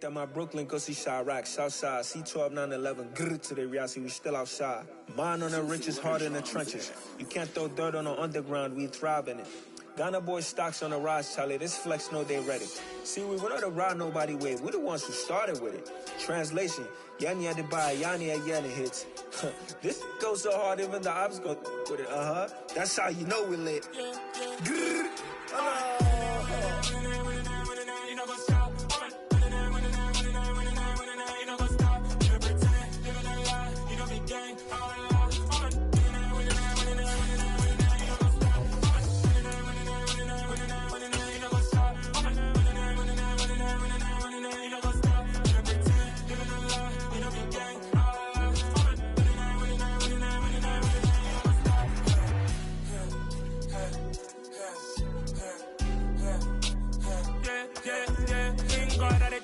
That my Brooklyn, go see Chirac, Southside, C12, 911, grrr to the Riasi, we still outside. Mine on the riches, hard in the trenches. You can't throw dirt on the underground, we thrive in it. Ghana boys stocks on the rise, Charlie, this flex know they ready. See, we went on the ride nobody wave, we the ones who started with it. Translation, Yanni had to buy, Yanni at Yanni hits. This goes so hard, even the ops go with it, That's how you know we lit. Grrr.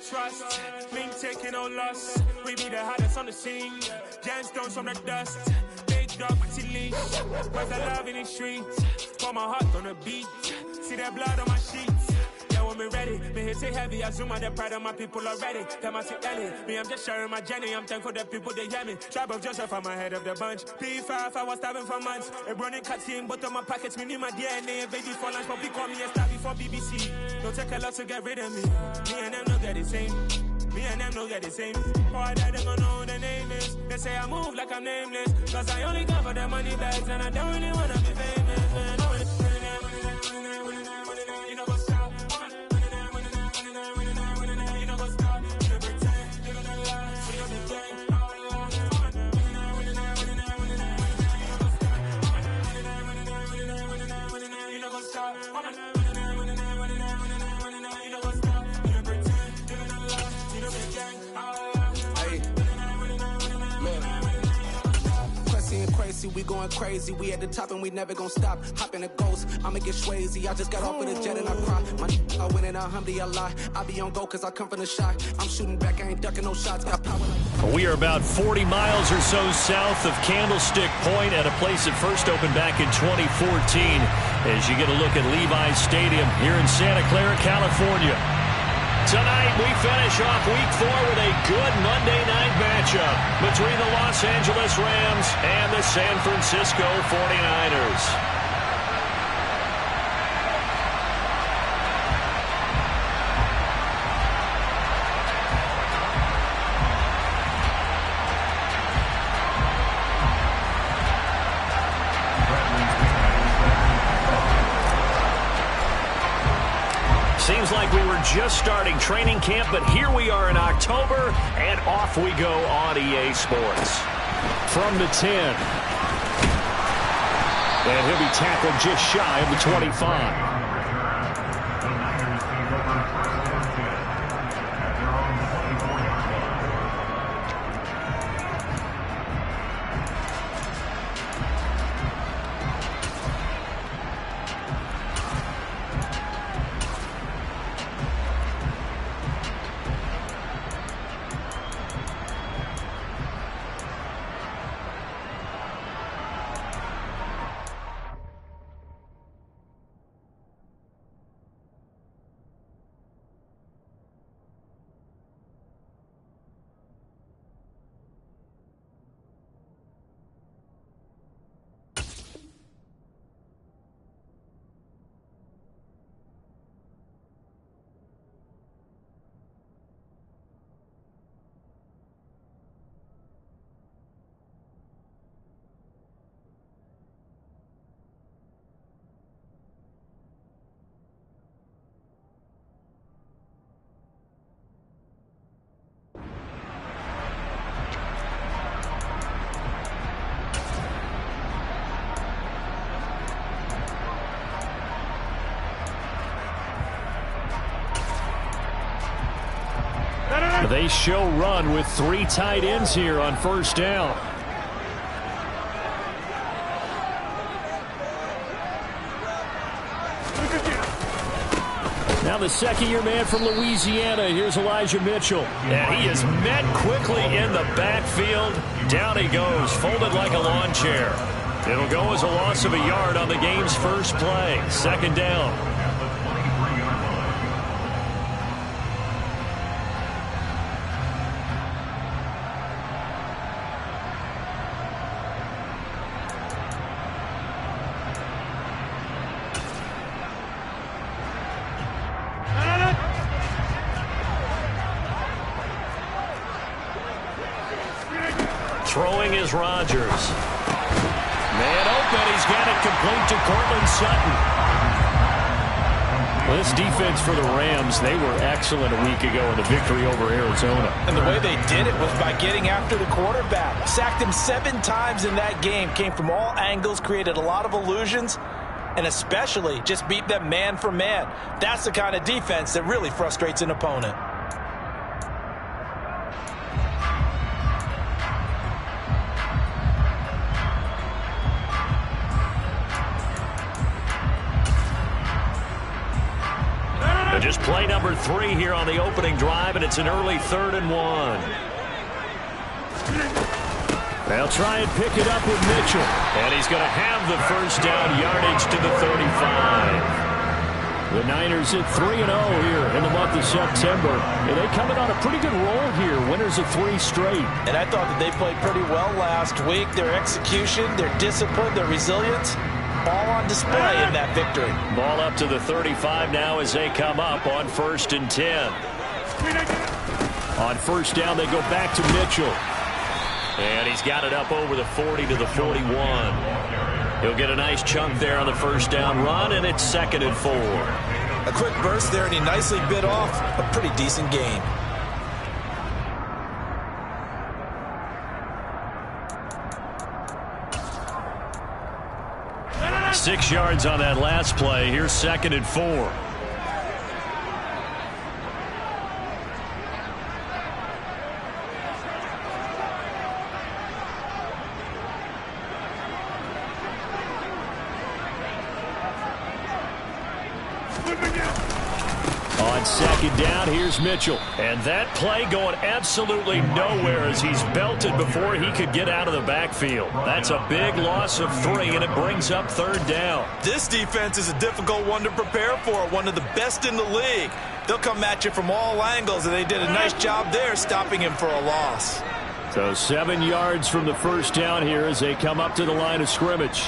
Trust, me taking no loss. We be the hottest on the scene. Gemstones from the dust. Big dog, pretty leash. Where's the love in the streets? Pour my heart on the beat. See that blood on my sheets. Yeah, when me ready, me hit it heavy. I zoom out the pride of my people already. Them I see Ellie. Me, I'm just sharing my journey. I'm thankful the people they hear me. Tribe of Joseph, I'm ahead of the bunch. P5, I was starving for months. A running cut in both of my pockets. Me need my DNA. Baby for lunch, but we call me a star before BBC. Don't take a lot to get rid of me. Me and them don't get the same. Me and them don't get the same. Boy, that them gonna know who the name is. They say I move like I'm nameless. Cause I only come for the money bags. And I don't really wanna be famous, man. You know what's up? You know what's up? You pretend, you don't lie. So you're the gang. You know what's up? We going crazy, we at the top and we never gonna stop. Hop in a ghost, I'ma get swayzy. I just got off of the jet and I cry. I win in a Humvee, I lie. I be on go cause I come from the shot. I'm shooting back, I ain't ducking no shots. Got power like... We are about 40 miles or so south of Candlestick Point at a place that first opened back in 2014 as you get a look at Levi's Stadium here in Santa Clara, California. Tonight, we finish off Week 4 with a good Monday night matchup between the Los Angeles Rams and the San Francisco 49ers. Seems like we were just starting training camp, but here we are in October, and off we go on EA Sports. From the 10. And he'll be tackled just shy of the 25. They show run with 3 tight ends here on first down. Now the second-year man from Louisiana, here's Elijah Mitchell. And he is met quickly in the backfield. Down he goes, folded like a lawn chair. It'll go as a loss of a yard on the game's first play. Second down. Throwing is Rodgers. Man open. He's got it complete to Cortland Sutton. Well, this defense for the Rams, they were excellent a week ago in the victory over Arizona. And the way they did it was by getting after the quarterback. Sacked him 7 times in that game. Came from all angles, created a lot of illusions, and especially just beat them man for man. That's the kind of defense that really frustrates an opponent. Just play number 3 here on the opening drive, and it's an early 3rd and 1. They'll try and pick it up with Mitchell, and he's going to have the first down yardage to the 35. The Niners at 3-0 here in the month of September, and they come in on a pretty good roll here, winners of 3 straight. And I thought that they played pretty well last week. Their execution, their discipline, their resilience, all on display in that victory. Ball up to the 35 now as they come up on 1st and 10. On first down, they go back to Mitchell. And he's got it up over the 40 to the 41. He'll get a nice chunk there on the first down run, and it's 2nd and 4. A quick burst there, and he nicely bit off a pretty decent gain. 6 yards on that last play. Here's 2nd and 4. On 2nd down, here's Mitchell. And that play going absolutely nowhere as he's belted before he could get out of the backfield. That's a big loss of 3, and it brings up 3rd down. This defense is a difficult one to prepare for, one of the best in the league. They'll come at you from all angles, and they did a nice job there stopping him for a loss. So 7 yards from the first down here as they come up to the line of scrimmage.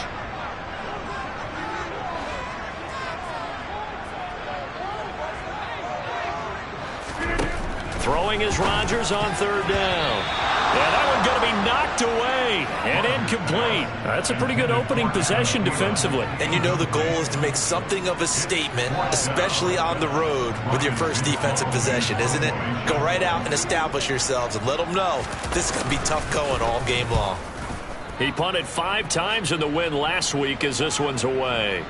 Throwing is Rodgers on 3rd down. And that one going to be knocked away and incomplete. That's a pretty good opening possession defensively. And you know the goal is to make something of a statement, especially on the road with your first defensive possession, isn't it? Go right out and establish yourselves and let them know this is going to be tough going all game long. He punted 5 times in the win last week as this one's away.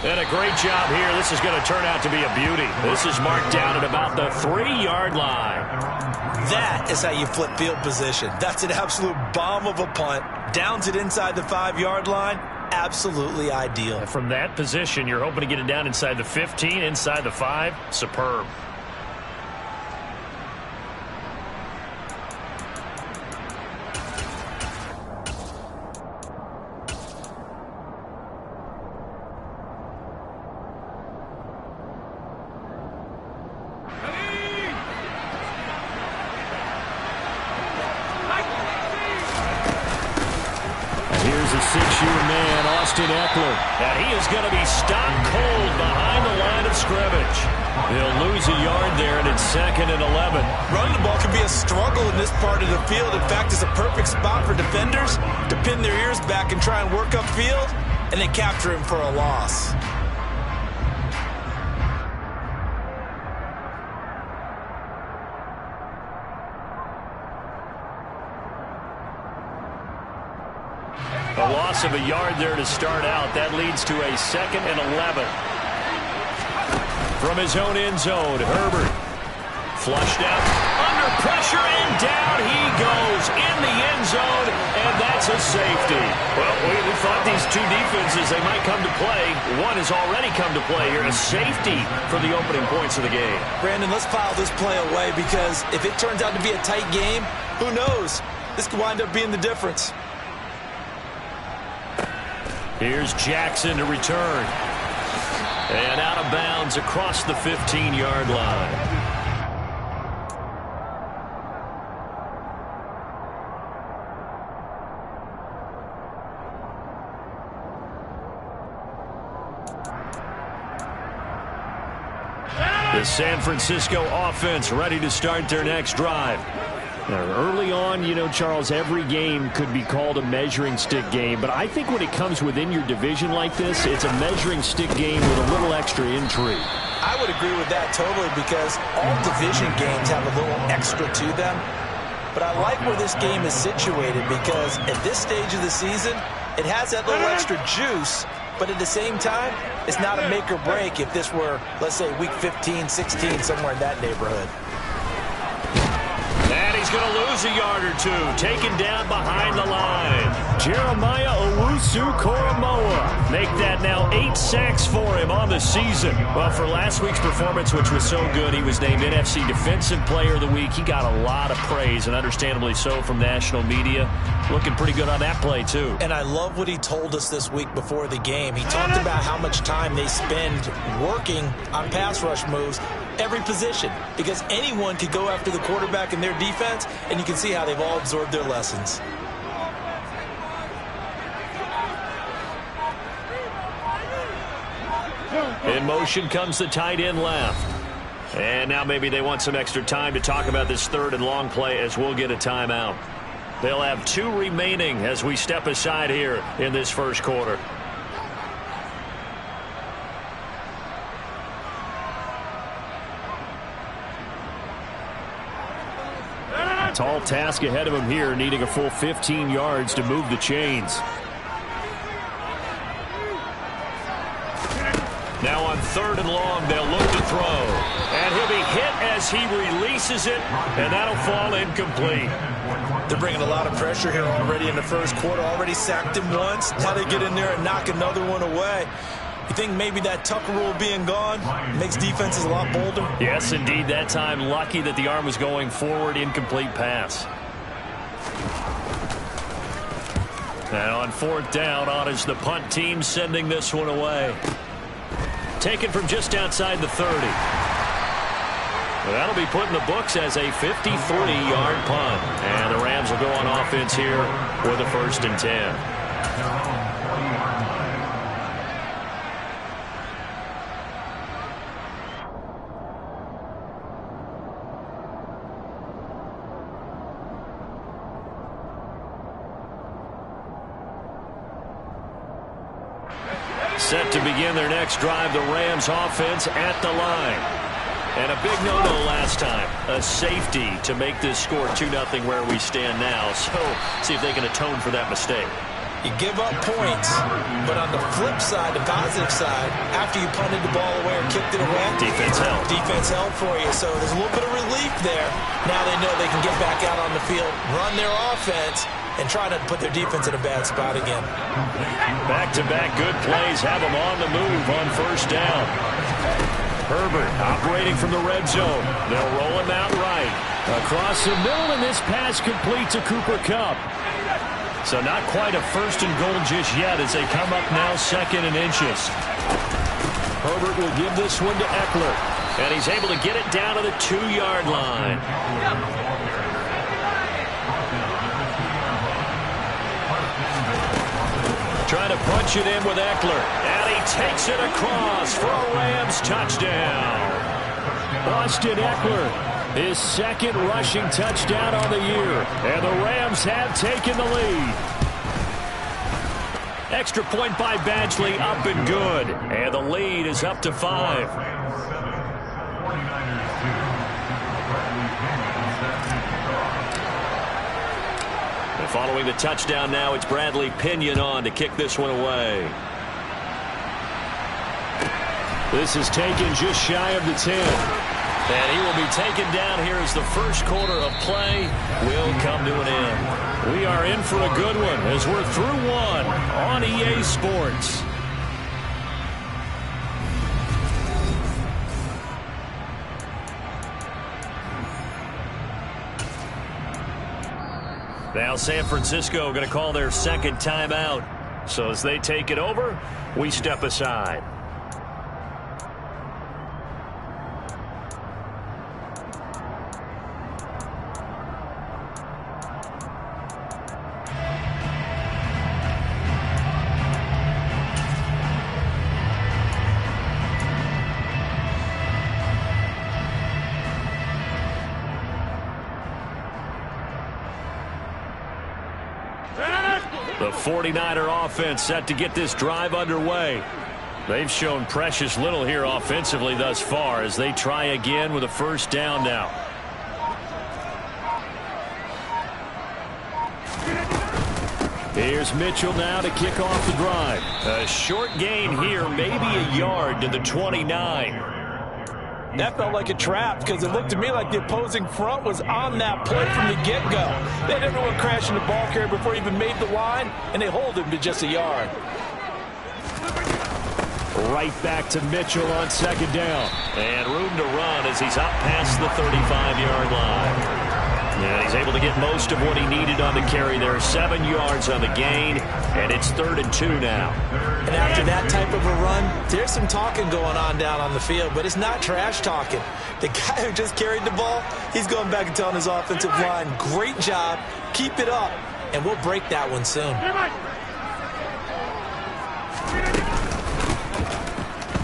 And a great job here. This is going to turn out to be a beauty. This is marked down at about the 3-yard line. That is how you flip field position. That's an absolute bomb of a punt. Downs it inside the 5-yard line. Absolutely ideal. And from that position, you're hoping to get it down inside the 15, inside the 5. Superb. And he is going to be stopped cold behind the line of scrimmage. He'll lose a yard there, and it's 2nd and 11. Running the ball can be a struggle in this part of the field. In fact, it's a perfect spot for defenders to pin their ears back and try and work upfield, and they capture him for a loss. A loss of a yard there to start out. That leads to a 2nd and 11. From his own end zone, Herbert flushed out, under pressure, and down he goes in the end zone, and that's a safety. Well, we thought these two defenses, they might come to play. One has already come to play here, a safety for the opening points of the game. Brandon, let's file this play away because if it turns out to be a tight game, who knows? This could wind up being the difference. Here's Jackson to return. And out of bounds across the 15-yard line. The San Francisco offense ready to start their next drive. Early on, Charles, every game could be called a measuring stick game. But I think when it comes within your division like this, it's a measuring stick game with a little extra intrigue. I would agree with that totally, because all division games have a little extra to them. But I like where this game is situated, because at this stage of the season, it has that little extra juice. But at the same time, it's not a make or break if this were, let's say, week 15, 16, somewhere in that neighborhood. And he's going to lose a yard or two, taken down behind the line. Jeremiah Owusu-Koramoah make that now 8 sacks for him on the season. Well, for last week's performance, which was so good, he was named NFC Defensive Player of the Week. He got a lot of praise, and understandably so, from national media. Looking pretty good on that play, too. And I love what he told us this week before the game. He talked about how much time they spend working on pass rush moves, every position, because anyone could go after the quarterback in their defense, and you can see how they've all absorbed their lessons. In motion comes the tight end left. And now maybe they want some extra time to talk about this third and long play, as we'll get a timeout. They'll have 2 remaining as we step aside here in this first quarter. Tall task ahead of him here, needing a full 15 yards to move the chains. Now on 3rd and long, they'll look to throw. And he'll be hit as he releases it, and that'll fall incomplete. They're bringing a lot of pressure here already in the first quarter. Already sacked him once. Now they get in there and knock another one away. You think maybe that Tucker rule being gone makes defenses a lot bolder? Yes, indeed. That time, lucky that the arm was going forward, incomplete pass. And on 4th down, on is the punt team sending this one away. Taken from just outside the 30. Well, that'll be put in the books as a 53-yard punt. And the Rams will go on offense here with a 1st and 10. Set to begin their next drive, the Rams offense at the line. And a big no-no last time. A safety to make this score 2-0 where we stand now. So, see if they can atone for that mistake. You give up points, but on the flip side, the positive side, after you punted the ball away or kicked it away, defense helped. Defense helped for you. So there's a little bit of relief there. Now they know they can get back out on the field, run their offense, and try not to put their defense in a bad spot again. Back-to-back good plays have them on the move on 1st down. Herbert operating from the red zone. They'll roll him out right. Across the middle, and this pass complete to Cooper Kupp. So not quite a 1st and goal just yet as they come up now 2nd and inches. Herbert will give this one to Eckler. And he's able to get it down to the 2-yard line. Trying to punch it in with Eckler. And he takes it across for a Rams touchdown. Austin Eckler, his 2nd rushing touchdown on the year. And the Rams have taken the lead. Extra point by Badgley, up and good. And the lead is up to 5. Following the touchdown now, it's Bradley Pinion on to kick this one away. This is taken just shy of the 10. And he will be taken down here as the first quarter of play will come to an end. We are in for a good one as we're through one on EA Sports. Now San Francisco going to call their 2nd timeout. So as they take it over, we step aside. The 49er offense set to get this drive underway. They've shown precious little here offensively thus far as they try again with a first down now. Here's Mitchell now to kick off the drive. A short gain here, maybe a yard to the 29. That felt like a trap because it looked to me like the opposing front was on that play from the get-go. They had everyone crashing the ball carrier before he even made the line, and they hold him to just a yard. Right back to Mitchell on second down. And room to run as he's up past the 35-yard line. Yeah, he's able to get most of what he needed on the carry there. 7 yards on the gain, and it's 3rd and 2 now. And after that type of a run, there's some talking going on down on the field, but it's not trash talking. The guy who just carried the ball, he's going back and telling his offensive line, great job, keep it up, and we'll break that one soon.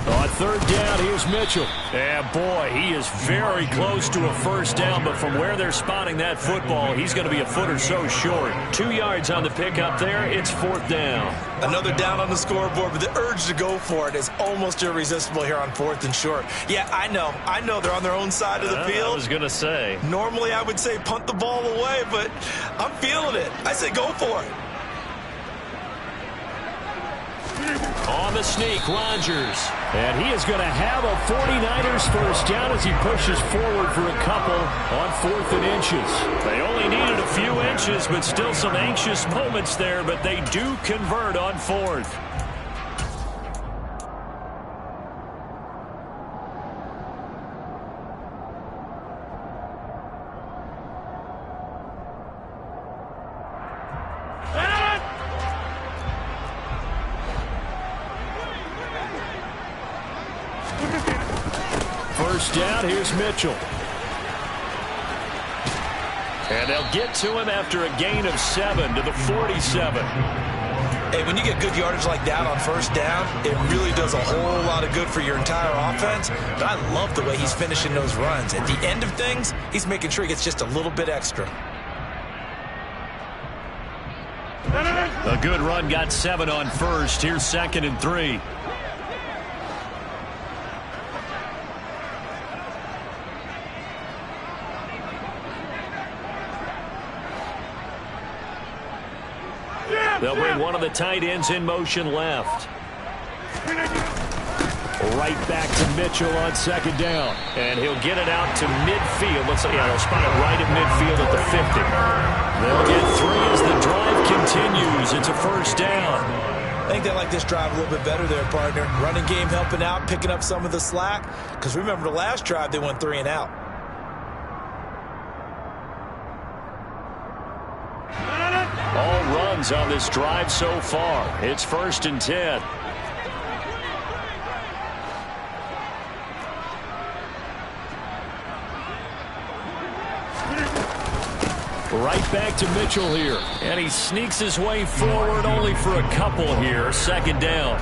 On 3rd down, here's Mitchell. And boy, he is very close to a first down, but from where they're spotting that football, he's going to be a foot or so short. 2 yards on the pickup there. It's 4th down. Another down on the scoreboard, but the urge to go for it is almost irresistible here on 4th and short. Yeah, I know they're on their own side of the field. I was going to say. Normally I would say punt the ball away, but I'm feeling it. I say go for it. On the sneak, Rodgers. And he is going to have a 49ers first down as he pushes forward for a couple on 4th and inches. They only needed a few inches, but still some anxious moments there, but they do convert on 4th. First down, here's Mitchell. And they'll get to him after a gain of 7 to the 47. Hey, when you get good yardage like that on first down, it really does a whole lot of good for your entire offense. But I love the way he's finishing those runs. At the end of things, he's making sure he gets just a little bit extra. A good run got 7 on first. Here's 2nd and 3. They'll bring one of the tight ends in motion left. Right back to Mitchell on 2nd down. And he'll get it out to midfield. Let's say, yeah, they'll spot it right at midfield at the 50. They'll get 3 as the drive continues. It's a first down. I think they like this drive a little bit better there, partner. Running game helping out, picking up some of the slack. Because remember the last drive, they went 3 and out. All runs on this drive so far. It's 1st and 10. Right back to Mitchell here. And he sneaks his way forward only for a couple here. 2nd down.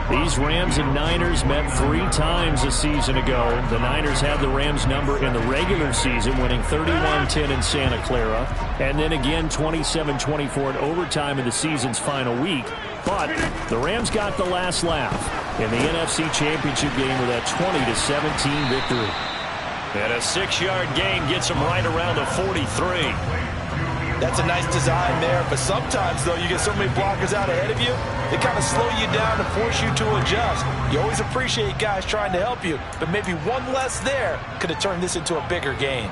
These Rams and Niners met 3 times a season ago. The Niners had the Rams number in the regular season, winning 31-10 in Santa Clara. And then again 27-24 in overtime in the season's final week. But the Rams got the last laugh in the NFC Championship game with that 20-17 victory. And a 6-yard gain gets him right around the 43. That's a nice design there, but sometimes, though, you get so many blockers out ahead of you, they kind of slow you down and force you to adjust. You always appreciate guys trying to help you, but maybe one less there could have turned this into a bigger gain.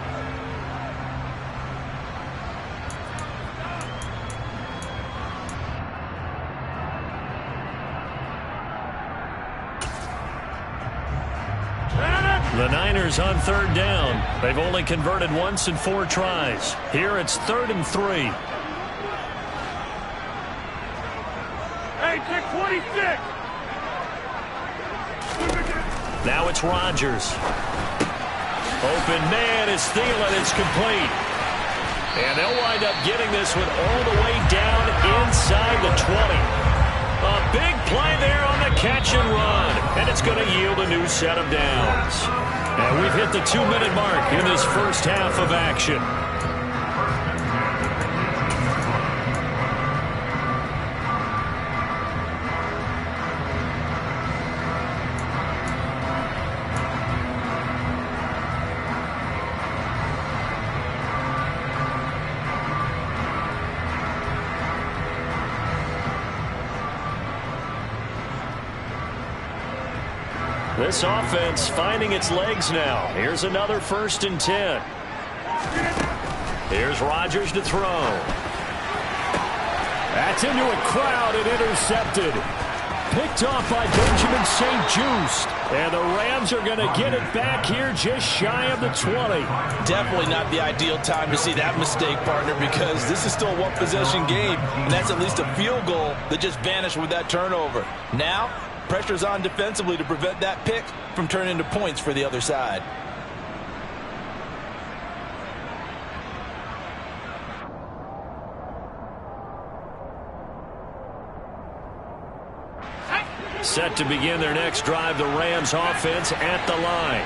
The Niners on 3rd down. They've only converted once in 4 tries. Here it's 3rd and 3. Hey, check 26. Now it's Rodgers. Open man is Thielen. It's complete. And they'll wind up getting this one all the way down inside the 20. A big play there on the catch and run. And it's going to yield a new set of downs. And we've hit the 2-minute mark in this first half of action. This offense finding its legs now. Here's another 1st and 10. Here's Rodgers to throw. That's into a crowd and intercepted. Picked off by Benjamin St-Juste. And the Rams are going to get it back here just shy of the 20. Definitely not the ideal time to see that mistake, partner, because this is still a one-possession game, and that's at least a field goal that just vanished with that turnover. Now, pressure's on defensively to prevent that pick from turning into points for the other side. Set to begin their next drive, the Rams offense at the line.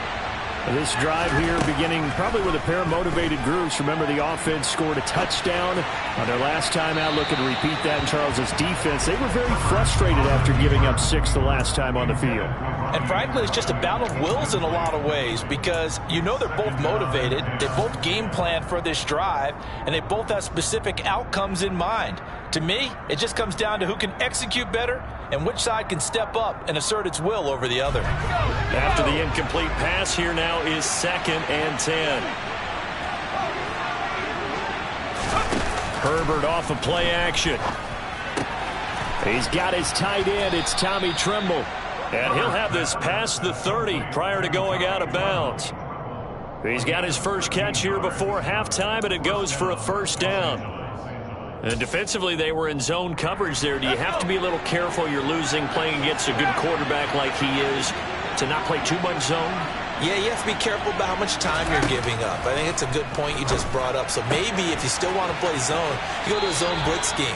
This drive here beginning probably with a pair of motivated groups. Remember, the offense scored a touchdown on their last time out. Looking to repeat that in Charles's defense. They were very frustrated after giving up 6 the last time on the field. And frankly, it's just a battle of wills in a lot of ways, because you know they're both motivated, they both game plan for this drive, and they both have specific outcomes in mind. To me, it just comes down to who can execute better and which side can step up and assert its will over the other. After the incomplete pass, here now is 2nd and 10. Herbert off of play action. He's got his tight end. It's Tommy Tremble. And he'll have this past the 30 prior to going out of bounds. He's got his first catch here before halftime, and it goes for a 1st down. And defensively, they were in zone coverage there. Do you have to be a little careful? You're losing playing against a good quarterback like he is to not play too much zone? Yeah, you have to be careful about how much time you're giving up. I think it's a good point you just brought up. So maybe if you still want to play zone, you go to a zone blitz scheme.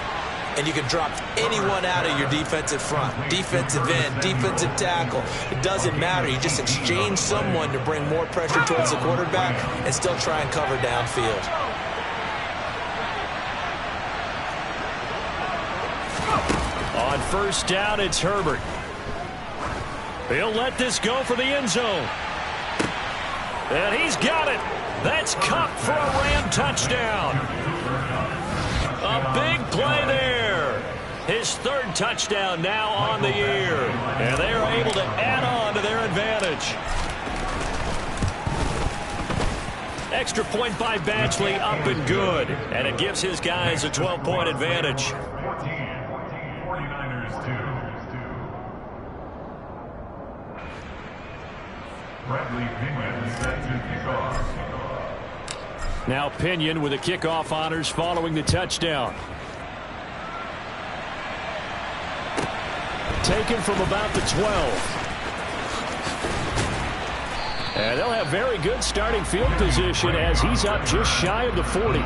And you can drop anyone out of your defensive front. Defensive end, defensive tackle. It doesn't matter. You just exchange someone to bring more pressure towards the quarterback and still try and cover downfield. On 1st down, it's Herbert. He'll let this go for the end zone. And he's got it. That's Cup for a Ram touchdown. A big play there. His 3rd touchdown now on the year. And they are able to add on to their advantage. Extra point by Batchley, up and good. And it gives his guys a 12-point advantage. Now Pinion with the kickoff honors following the touchdown. Taken from about the 12. And they'll have very good starting field position as he's up just shy of the 40.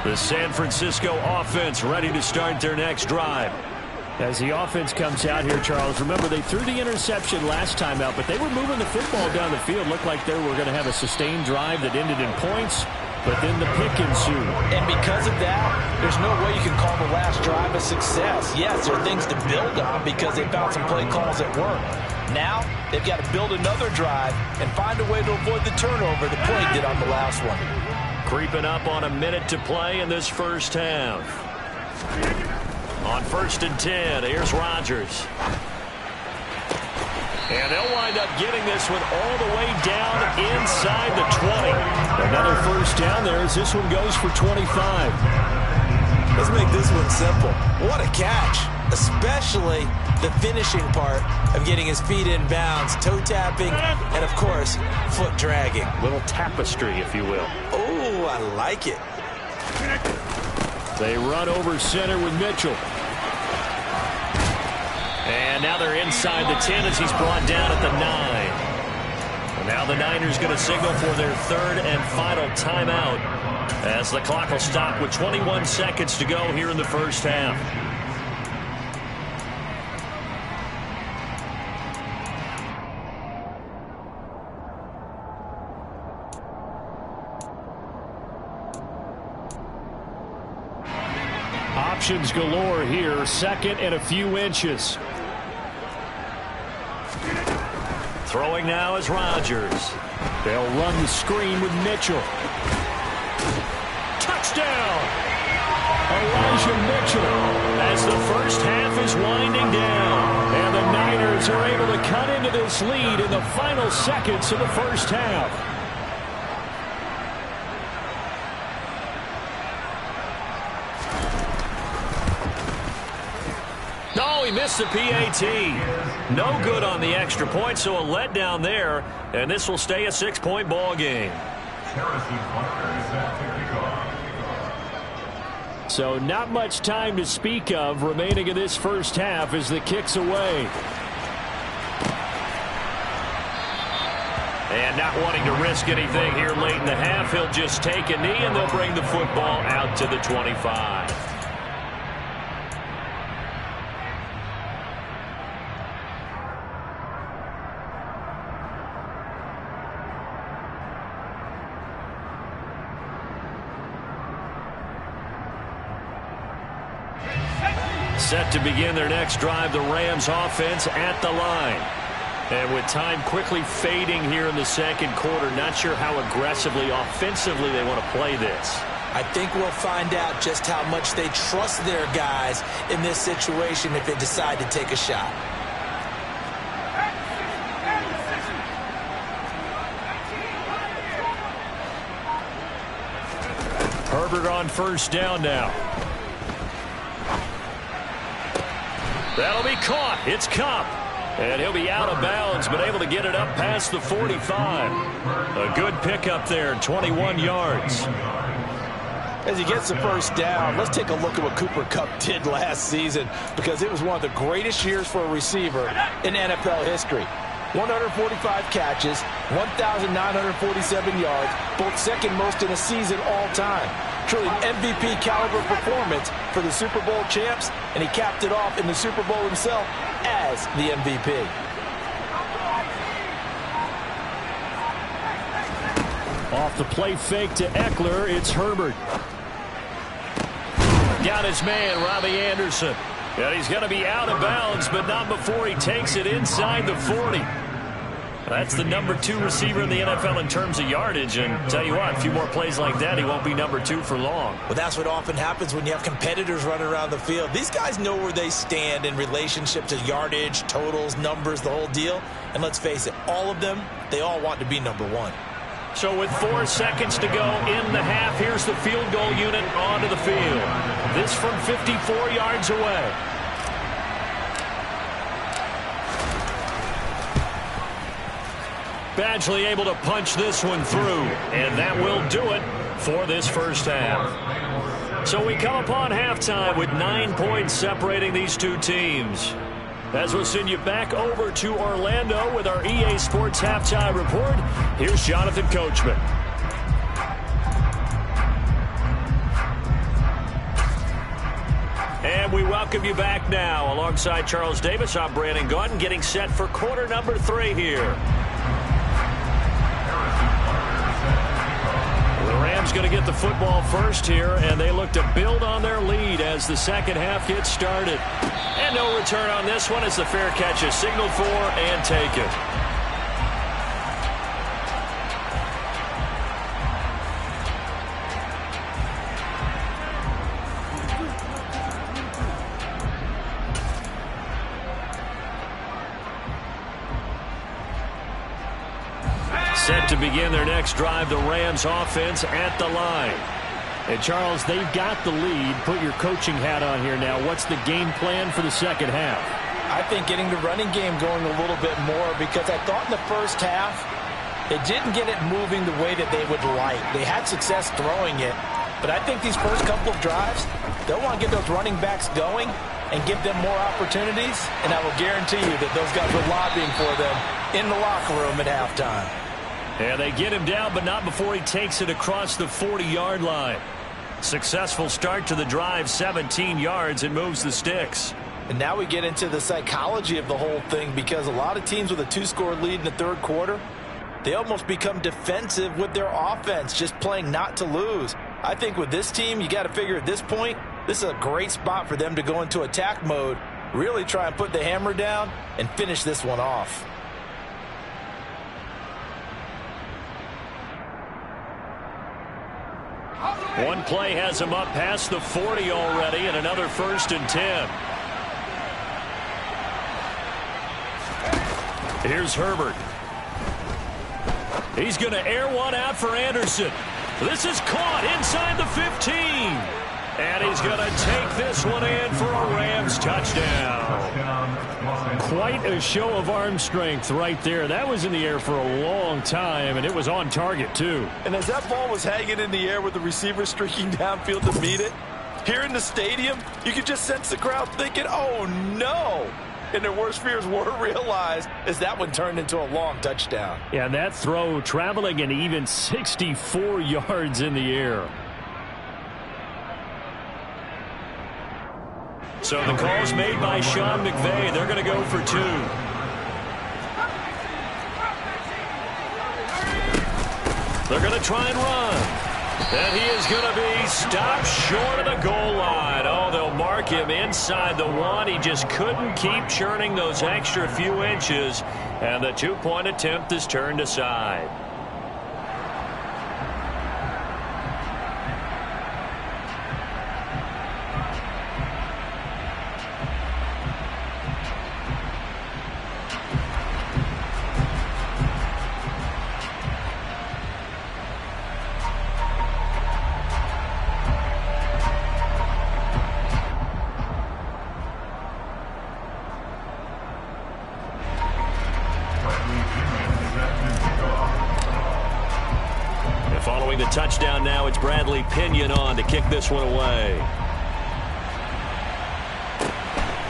The San Francisco offense ready to start their next drive. As the offense comes out here, Charles, remember they threw the interception last time out, but they were moving the football down the field. Looked like they were going to have a sustained drive that ended in points, but then the pick ensued. And because of that, there's no way you can call the last drive a success. Yes, there are things to build on because they found some play calls that work. Now, they've got to build another drive and find a way to avoid the turnover the play did on the last one. Creeping up on a minute to play in this first half. On 1st and 10, here's Rodgers. And they'll wind up getting this one all the way down inside the 20. Another 1st down there as this one goes for 25. Let's make this one simple. What a catch, especially the finishing part of getting his feet in bounds, toe tapping, and of course, foot dragging. Little tapestry, if you will. Oh, I like it. They run over center with Mitchell. And now they're inside the 10 as he's brought down at the 9. And now the Niners going to signal for their 3rd and final timeout as the clock will stop with 21 seconds to go here in the first half. Options galore here. Second and a few inches. Throwing now is Rodgers. They'll run the screen with Mitchell. Touchdown! Elijah Mitchell as the first half is winding down. And the Niners are able to cut into this lead in the final seconds of the first half. No, he missed the PAT. No good on the extra point, so a letdown there. And this will stay a 6-point ball game. So not much time to speak of remaining in this first half as the kick's away. And not wanting to risk anything here late in the half, he'll just take a knee and they'll bring the football out to the 25. Set to begin their next drive, the Rams offense at the line. And with time quickly fading here in the second quarter, not sure how aggressively, offensively they want to play this. I think we'll find out just how much they trust their guys in this situation if they decide to take a shot. Herbert on first down now. That'll be caught. It's Kupp. And he'll be out of bounds, but able to get it up past the 45. A good pickup there, 21 yards. As he gets the first down, let's take a look at what Cooper Kupp did last season, because it was one of the greatest years for a receiver in NFL history. 145 catches, 1,947 yards, both second most in a season all time. Truly an MVP caliber performance for the Super Bowl champs, and he capped it off in the Super Bowl himself as the MVP. Off the play fake to Eckler, it's Herbert. Got his man, Robbie Anderson. And he's going to be out of bounds, but not before he takes it inside the 40. That's the #2 receiver in the NFL in terms of yardage, and tell you what, a few more plays like that, he won't be #2 for long. Well, that's what often happens when you have competitors running around the field. These guys know where they stand in relationship to yardage, totals, numbers, the whole deal. And let's face it, all of them, they all want to be #1. So with 4 seconds to go in the half, here's the field goal unit onto the field. This from 54 yards away. Badgley able to punch this one through, and that will do it for this first half. So we come upon halftime with 9 points separating these two teams. As we'll send you back over to Orlando with our EA Sports Halftime Report, here's Jonathan Coachman. And we welcome you back now. Alongside Charles Davis, I'm Brandon Gaudin, getting set for quarter number 3 here. The Rams going to get the football first here, and they look to build on their lead as the second half gets started. And no return on this one as the fair catch is signaled for and taken. Set to begin their next drive, the Rams offense at the line. And Charles, they've got the lead. Put your coaching hat on here now. What's the game plan for the second half? I think getting the running game going a little bit more, because I thought in the first half they didn't get it moving the way that they would like. They had success throwing it, but I think these first couple of drives, they'll want to get those running backs going and give them more opportunities, and I will guarantee you that those guys were lobbying for them in the locker room at halftime. And they get him down, but not before he takes it across the 40-yard line. Successful start to the drive, 17 yards, and moves the sticks. And now we get into the psychology of the whole thing, because a lot of teams with a 2-score lead in the third quarter, they almost become defensive with their offense, just playing not to lose. I think with this team, you got to figure at this point, This is a great spot for them to go into attack mode, really try and put the hammer down and finish this one off. One play has him up past the 40 already, and another 1st and 10. Here's Herbert. He's going to air one out for Anderson. This is caught inside the 15. And he's going to take this one in for a Rams touchdown. Quite a show of arm strength right there. That was in the air for a long time, and it was on target, too. And as that ball was hanging in the air with the receiver streaking downfield to meet it, here in the stadium, you could just sense the crowd thinking, oh, no. And their worst fears were realized as that one turned into a long touchdown. Yeah, that throw traveling an even 64 yards in the air. So the call's made by Sean McVay. They're going to go for 2. They're going to try and run. And he is going to be stopped short of the goal line. Oh, they'll mark him inside the 1. He just couldn't keep churning those extra few inches. And the 2-point attempt is turned aside. Following the touchdown now, it's Bradley Pinion on to kick this one away.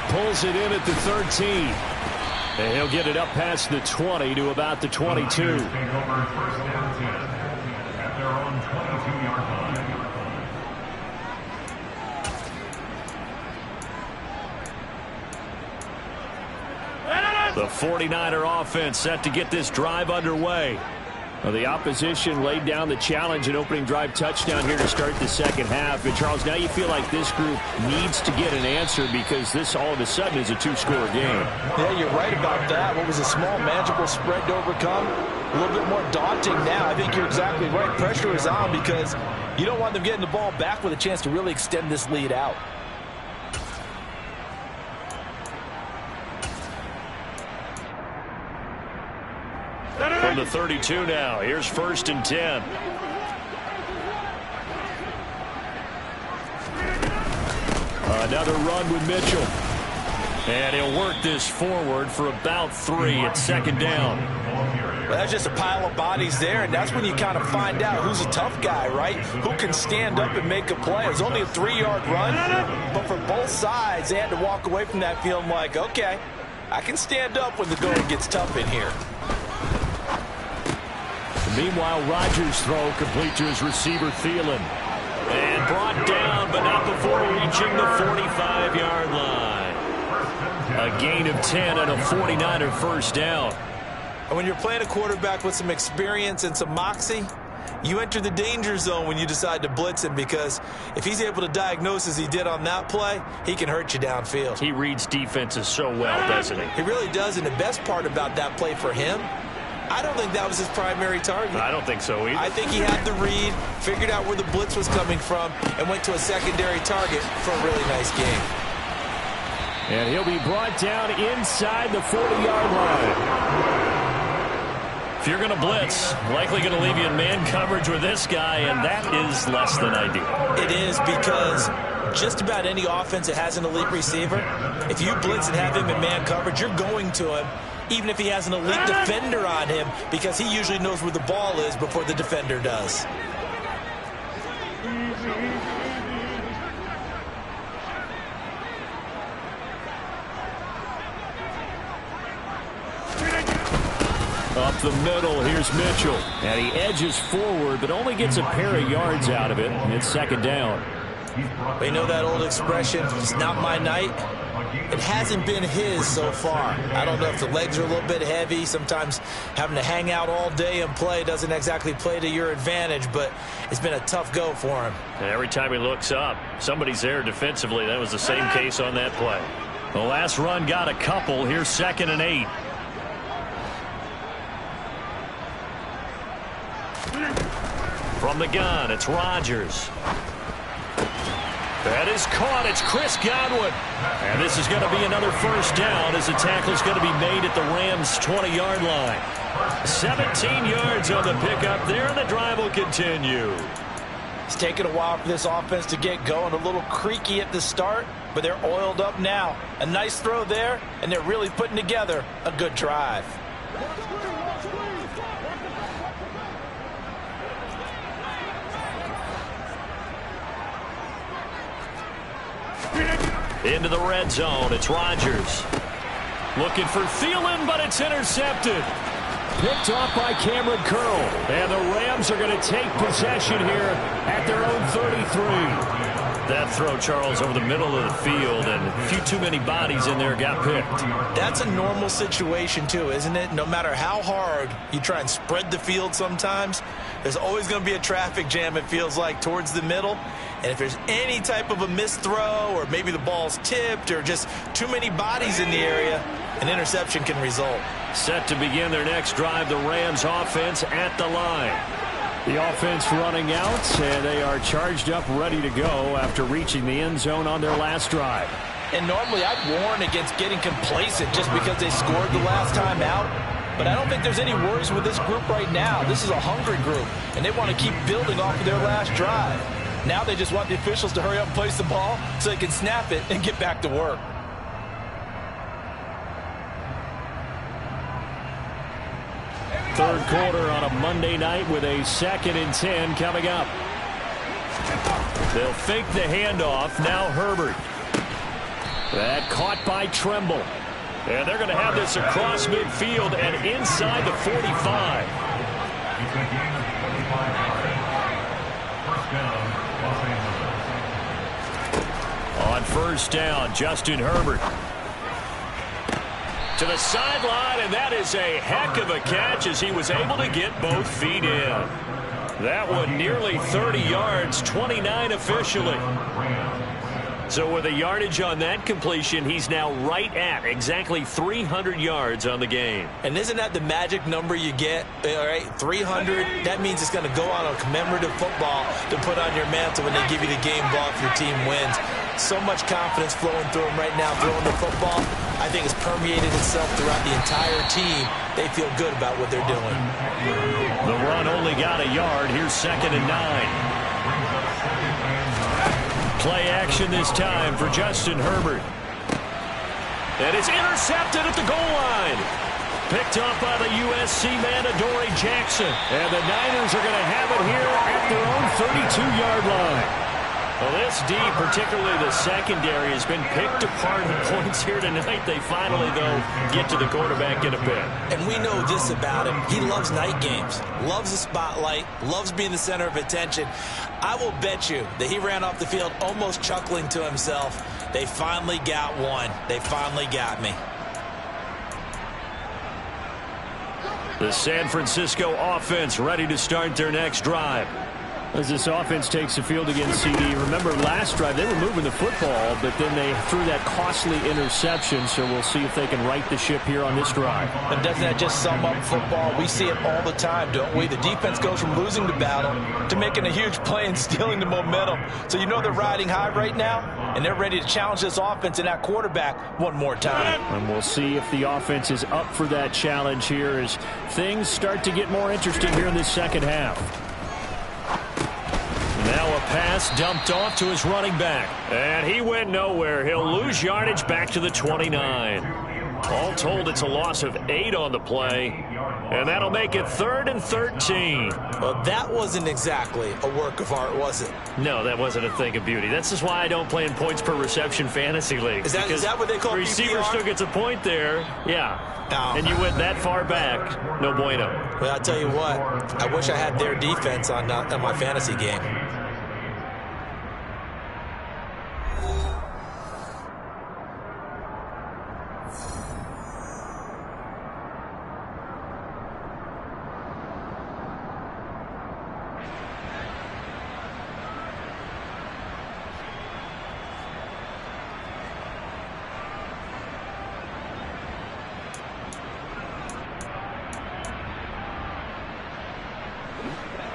Pulls it in at the 13. And he'll get it up past the 20 to about the 22. The 49er offense set to get this drive underway. Well, the opposition laid down the challenge and opening drive touchdown here to start the second half. And, Charles, now you feel like this group needs to get an answer because this all of a sudden is a 2-score game. Yeah, you're right about that. What was a small, manageable spread to overcome, a little bit more daunting now. I think you're exactly right. Pressure is on because you don't want them getting the ball back with a chance to really extend this lead out. From the 32 now, here's 1st and 10. Another run with Mitchell. And he'll work this forward for about 3 at 2nd down. Well, that's just a pile of bodies there, and that's when you kind of find out who's a tough guy, right? Who can stand up and make a play. It was only a 3-yard run, but for both sides, they had to walk away from that feeling like, okay, I can stand up when the going gets tough in here. Meanwhile, Rodgers' throw complete to his receiver, Thielen. And brought down, but not before reaching the 45-yard line. A gain of 10 and a 49er first down. And when you're playing a quarterback with some experience and some moxie, you enter the danger zone when you decide to blitz him, because if he's able to diagnose as he did on that play, he can hurt you downfield. He reads defenses so well, doesn't he? He really does, and the best part about that play for him, I don't think that was his primary target. I don't think so either. I think he had the read, figured out where the blitz was coming from, and went to a secondary target for a really nice game. And he'll be brought down inside the 40-yard line. If you're going to blitz, likely going to leave you in man coverage with this guy, and that is less than ideal. It is, because just about any offense that has an elite receiver, if you blitz and have him in man coverage, you're going to him, even if he has an elite defender on him, because he usually knows where the ball is before the defender does. Up the middle, here's Mitchell. And he edges forward, but only gets a pair of yards out of it. And it's 2nd down. We know that old expression, it's not my night. it hasn't been his so far. I don't know if the legs are a little bit heavy. Sometimes having to hang out all day and play doesn't exactly play to your advantage, but it's been a tough go for him. And every time he looks up, somebody's there defensively. That was the same case on that play. The last run got a couple. Here's 2nd and 8. From the gun, it's Rodgers. That is caught. It's Chris Godwin. And this is going to be another first down as the tackle is going to be made at the Rams' 20-yard line. 17 yards on the pickup there, and the drive will continue. It's taken a while for this offense to get going. A little creaky at the start, but they're oiled up now. A nice throw there, and they're really putting together a good drive. Into the red zone, it's Rodgers. Looking for Thielen, but it's intercepted. Picked off by Cameron Curl. And the Rams are going to take possession here at their own 33. That throw, Charles, over the middle of the field, and a few too many bodies in there got picked. That's a normal situation, too, isn't it? No matter how hard you try and spread the field sometimes, there's always going to be a traffic jam, it feels like, towards the middle. And if there's any type of a missed throw, or maybe the ball's tipped, or just too many bodies in the area, an interception can result. Set to begin their next drive, the Rams offense at the line. The offense running out, and they are charged up, ready to go after reaching the end zone on their last drive. And normally I'd warn against getting complacent just because they scored the last time out. But I don't think there's any worries with this group right now. This is a hungry group, and they want to keep building off of their last drive. Now they just want the officials to hurry up and place the ball so they can snap it and get back to work. Third quarter on a Monday night with a 2nd and 10 coming up. They'll fake the handoff. Now Herbert. That caught by Tremble. And they're going to have this across midfield and inside the 45. On first down, Justin Herbert. To the sideline, and that is a heck of a catch as he was able to get both feet in. That one nearly 30 yards, 29 officially. So with a yardage on that completion, he's now right at exactly 300 yards on the game. And isn't that the magic number you get? All right, 300, that means it's going to go on a commemorative football to put on your mantle when they give you the game ball if your team wins. So much confidence flowing through him right now, throwing the football. I think it's permeated itself throughout the entire team. They feel good about what they're doing. The run only got a yard. Here's 2nd and 9. Play action this time for Justin Herbert. And it's intercepted at the goal line. Picked off by the USC man, Adoree Jackson. And the Niners are going to have it here at their own 32-yard line. Well, this D, particularly the secondary, has been picked apart in points here tonight. They finally, though, get to the quarterback in a bit. And we know this about him. He loves night games, loves the spotlight, loves being the center of attention. I will bet you that he ran off the field almost chuckling to himself. They finally got one. They finally got me. The San Francisco offense ready to start their next drive. As this offense takes the field against CD, remember last drive they were moving the football, but then they threw that costly interception, so we'll see if they can right the ship here on this drive. But doesn't that just sum up football? We see it all the time, don't we? The defense goes from losing the battle to making a huge play and stealing the momentum. So you know they're riding high right now, and they're ready to challenge this offense and that quarterback one more time. And we'll see if the offense is up for that challenge here as things start to get more interesting here in this second half. Now a pass dumped off to his running back. And he went nowhere. He'll lose yardage back to the 29. All told, it's a loss of 8 on the play. And that'll make it 3rd and 13. Well, that wasn't exactly a work of art, was it? No, that wasn't a thing of beauty. That's just why I don't play in points per reception fantasy leagues. Is that what they call the receiver PPR? still gets a point there. Yeah. No. And you went that far back. No bueno. Well, I'll tell you what. I wish I had their defense on my fantasy game.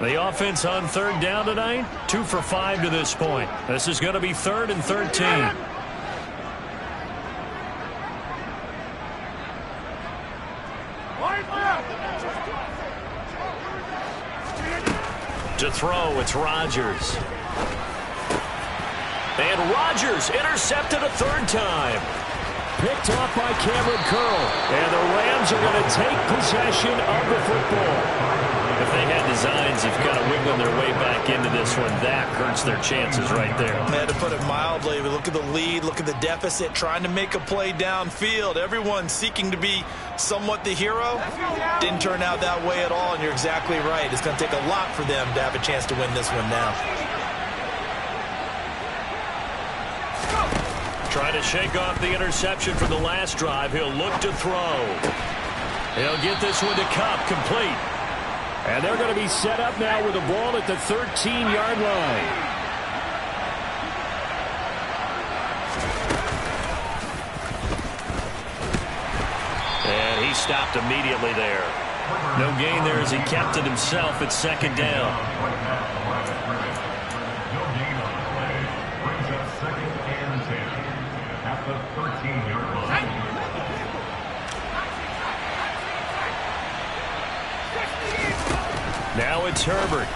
The offense on third down tonight, 2 for 5 to this point. This is going to be 3rd and 13. To throw, it's Rodgers. And Rodgers intercepted a 3rd time. Picked off by Cameron Curl. And the Rams are going to take possession of the football. If they had designs of kind of wiggling their way back into this one, that hurts their chances right there. Had to put it mildly. Look at the lead, look at the deficit, trying to make a play downfield. Everyone seeking to be somewhat the hero. Didn't turn out that way at all, and you're exactly right. It's going to take a lot for them to have a chance to win this one now. Trying to shake off the interception from the last drive. He'll look to throw. He'll get this one to Kupp, complete. And they're going to be set up now with the ball at the 13-yard line. And he stopped immediately there. No gain there as he kept it himself at 2nd down. No gain on the play. Brings up 2nd and 10 at the 13-yard line. Now it's Herbert.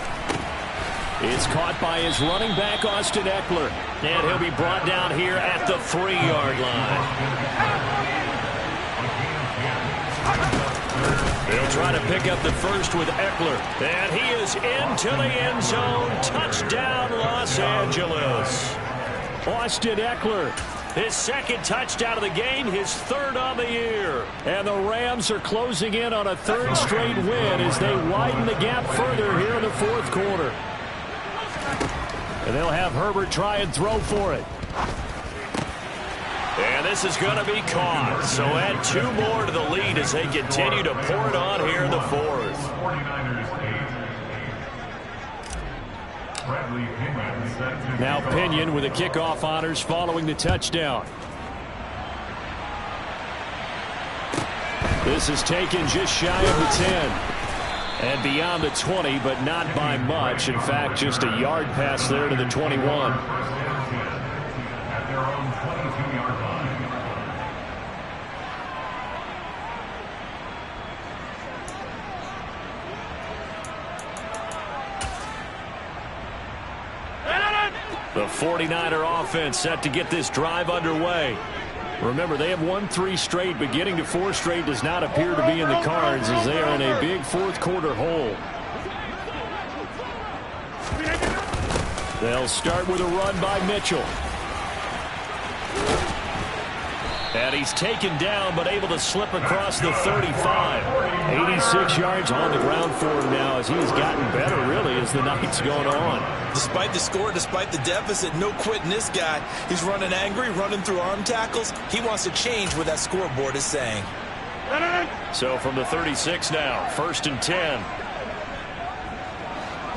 It's caught by his running back, Austin Eckler. And he'll be brought down here at the 3-yard line. They'll try to pick up the first with Eckler. And he is into the end zone. Touchdown, Los Angeles. Austin Eckler. His 2nd touchdown of the game, his 3rd on the year. And the Rams are closing in on a 3rd straight win as they widen the gap further here in the 4th quarter. And they'll have Herbert try and throw for it. And this is going to be caught. So add 2 more to the lead as they continue to pour it on here in the 4th. 49ers 8. Now Pinion with the kickoff honors following the touchdown. This is taken just shy of the 10. And beyond the 20, but not by much. In fact, just a yard pass there to the 21. At their own 22-yard line. The 49er offense set to get this drive underway. Remember, they have won 3 straight, but getting to 4 straight does not appear to be in the cards as they are in a big 4th quarter hole. They'll start with a run by Mitchell. And he's taken down, but able to slip across the 35. 86 yards on the ground for him now as he's gotten better, really, as the night's going on. Despite the score, despite the deficit, no quitting this guy. He's running angry, running through arm tackles. He wants to change what that scoreboard is saying. So from the 36 now, 1st and 10.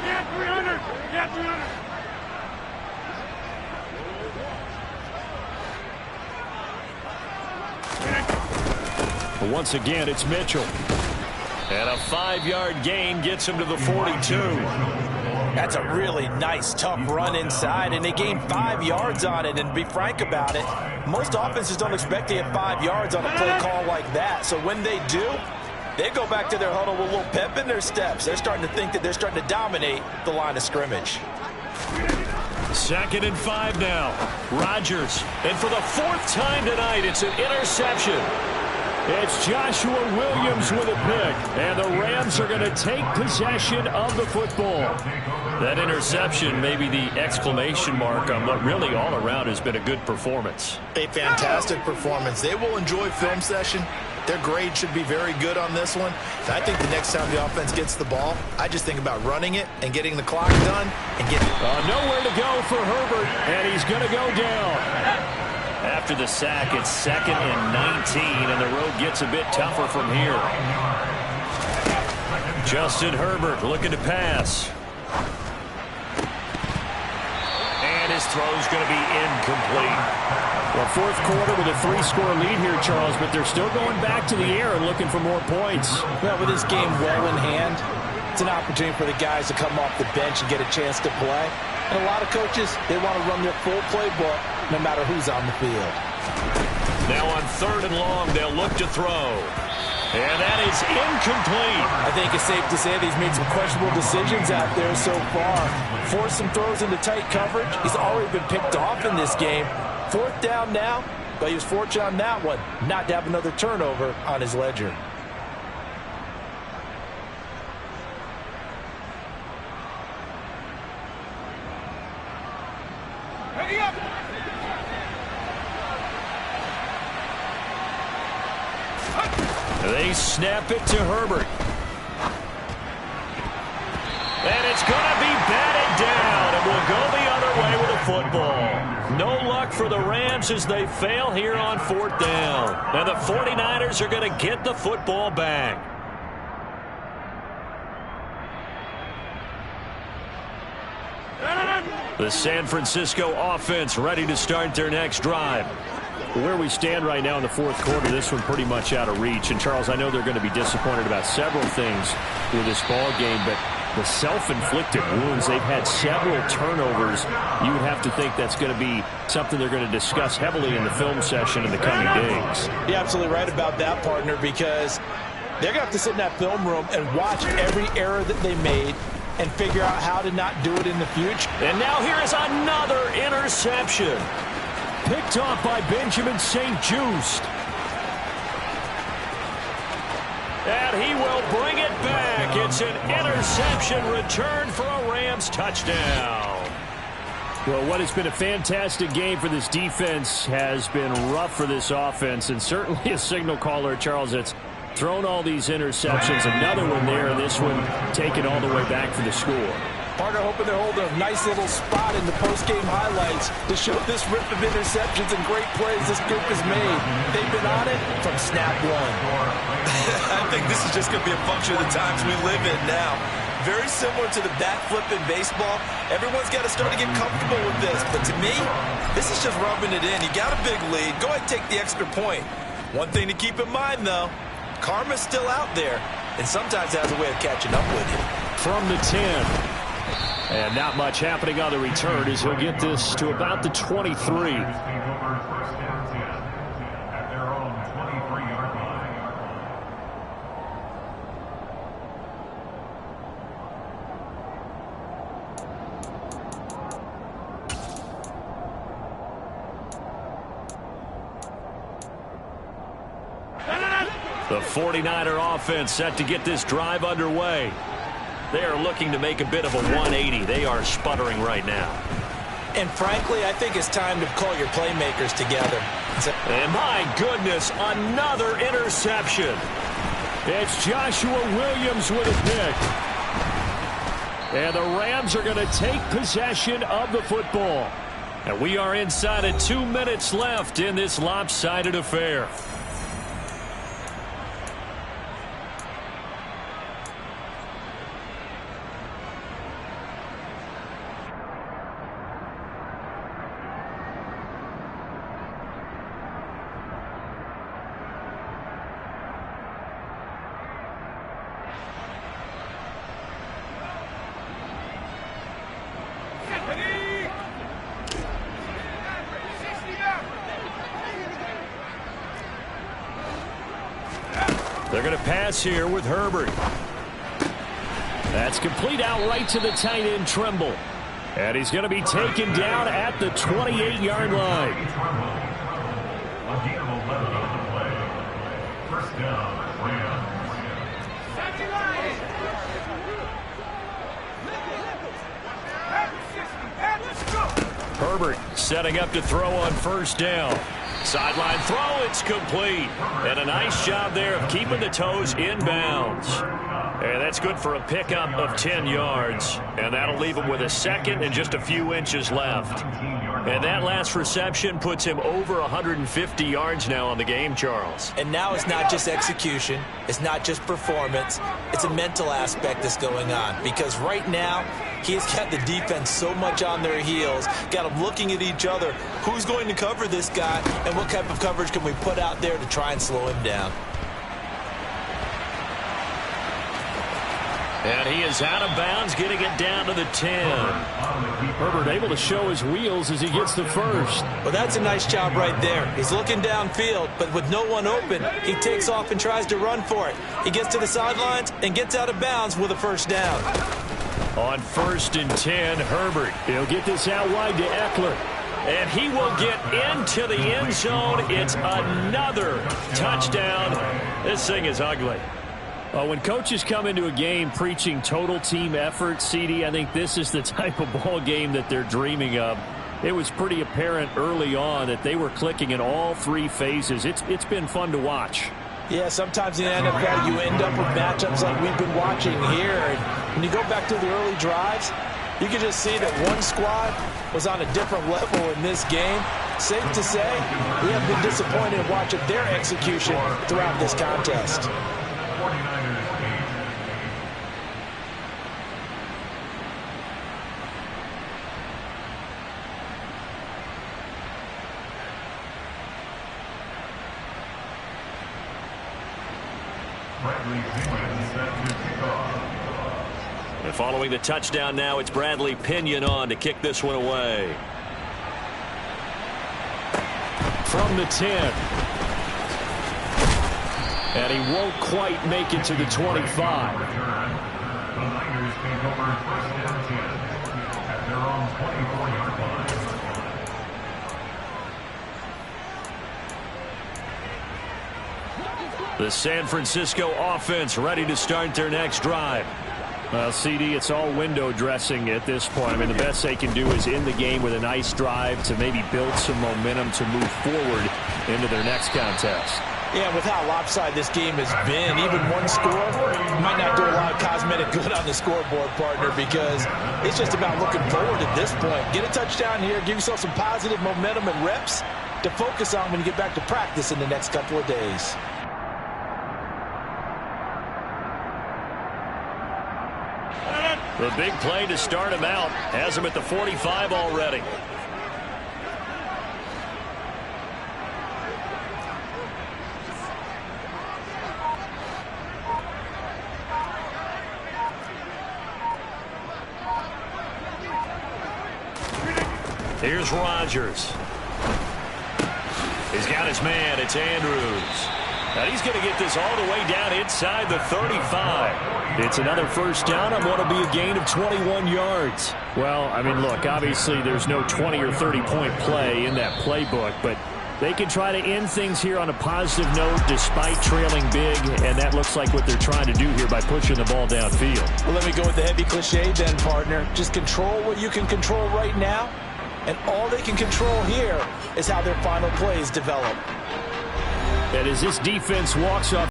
Yeah, 300. Yeah, 300. But once again, it's Mitchell. And a 5-yard gain gets him to the 42. That's a really nice, tough run inside, and they gained 5 yards on it. And to be frank about it, most offenses don't expect to get 5 yards on a play call like that. So when they do, they go back to their huddle with a little pep in their steps. They're starting to think that they're starting to dominate the line of scrimmage. 2nd and 5 now. Rodgers. And for the 4th time tonight, it's an interception. It's Joshua Williams with a pick. And the Rams are going to take possession of the football. That interception may be the exclamation mark on what really all around has been a good performance. A fantastic performance. They will enjoy film session. Their grade should be very good on this one. I think the next time the offense gets the ball, I just think about running it and getting the clock done and getting nowhere to go for Herbert, and he's going to go down. After the sack, it's 2nd and 19, and the road gets a bit tougher from here. Justin Herbert looking to pass. And his throw's going to be incomplete. Well, 4th quarter with a 3-score lead here, Charles, but they're still going back to the air and looking for more points. Well, with this game well in hand, It's an opportunity for the guys to come off the bench and get a chance to play. And a lot of coaches, they want to run their full playbook no matter who's on the field. Now on 3rd and long, they'll look to throw. And that is incomplete. I think it's safe to say that he's made some questionable decisions out there so far. Forced some throws into tight coverage. He's already been picked off in this game. 4th down now, but he was fortunate on that one not to have another turnover on his ledger. They snap it to Herbert. And it's going to be batted down, and will go the other way with a football. No luck for the Rams as they fail here on 4th down. And the 49ers are going to get the football back. The San Francisco offense ready to start their next drive. Where we stand right now in the 4th quarter, this one pretty much out of reach. And, Charles, I know they're going to be disappointed about several things with this ball game, but the self-inflicted wounds, they've had several turnovers. You would have to think that's going to be something they're going to discuss heavily in the film session in the coming days. You're absolutely right about that, partner, because they're going to have to sit in that film room and watch every error that they made and figure out how to not do it in the future. And now here is another interception. Picked off by Benjamin St-Juste. And he will bring it back. It's an interception return for a Rams touchdown. Well, what has been a fantastic game for this defense has been rough for this offense, and certainly a signal caller, Charles, that's thrown all these interceptions. Another one there, and this one taken all the way back for the score. Partner hoping they're holding a nice little spot in the post-game highlights to show this rip of interceptions and great plays this group has made. They've been on it from snap one. I think this is just going to be a function of the times we live in now. Very similar to the bat flip in baseball. Everyone's got to start to get comfortable with this. But to me, this is just rubbing it in. You got a big lead. Go ahead and take the extra point. One thing to keep in mind, though, karma's still out there, and sometimes it has a way of catching up with you. From the 10. And not much happening on the return as he'll get this to about the 23. The 49er offense set to get this drive underway. They are looking to make a bit of a 180. They are sputtering right now. And frankly, I think it's time to call your playmakers together. And my goodness, another interception. It's Joshua Williams with a pick. And the Rams are going to take possession of the football. And we are inside of 2 minutes left in this lopsided affair. They're going to pass here with Herbert. That's complete out right to the tight end, Tremble. And he's going to be taken down at the 28-yard line. First down, Rams. Herbert setting up to throw on first down. Sideline throw, it's complete. And a nice job there of keeping the toes inbounds. And that's good for a pickup of 10 yards. And that'll leave him with a second and just a few inches left. And that last reception puts him over 150 yards now on the game, Charles. And now it's not just execution. It's not just performance. It's a mental aspect that's going on. Because right now, he's got the defense so much on their heels, got them looking at each other. Who's going to cover this guy, and what type of coverage can we put out there to try and slow him down? And he is out of bounds, getting it down to the 10. Herbert able to show his wheels as he gets the first. Well, that's a nice job right there. He's looking downfield, but with no one open, he takes off and tries to run for it. He gets to the sidelines and gets out of bounds with a first down. On 1st and 10, Herbert. He'll get this out wide to Eckler. And he will get into the end zone. It's another touchdown. This thing is ugly. When coaches come into a game preaching total team effort, CD, I think this is the type of ball game that they're dreaming of. It was pretty apparent early on that they were clicking in all three phases. It's been fun to watch. Yeah, sometimes in the NFL you end up with matchups like we've been watching here. And when you go back to the early drives, you can just see that one squad was on a different level in this game. Safe to say, we have been disappointed in watching their execution throughout this contest. And following the touchdown now, it's Bradley Pinion on to kick this one away. From the 10. And he won't quite make it to the 25. The Niners take over 1st and 10 at their own 24-yard line. The San Francisco offense ready to start their next drive. Well, CD, it's all window dressing at this point. I mean, the best they can do is in the game with a nice drive to maybe build some momentum to move forward into their next contest. Yeah, with how lopsided this game has been, even one score might not do a lot of cosmetic good on the scoreboard, partner, because it's just about looking forward at this point. Get a touchdown here, give yourself some positive momentum and reps to focus on when you get back to practice in the next couple of days. The big play to start him out has him at the 45 already. Here's Rodgers. He's got his man. It's Andrews. And he's going to get this all the way down inside the 35. It's another first down on what will be a gain of 21 yards. Well, I mean, look, obviously there's no 20 or 30-point play in that playbook, but they can try to end things here on a positive note despite trailing big, and that looks like what they're trying to do here by pushing the ball downfield. Well, let me go with the heavy cliche then, partner. Just control what you can control right now, and all they can control here is how their final plays develop. And as this defense walks off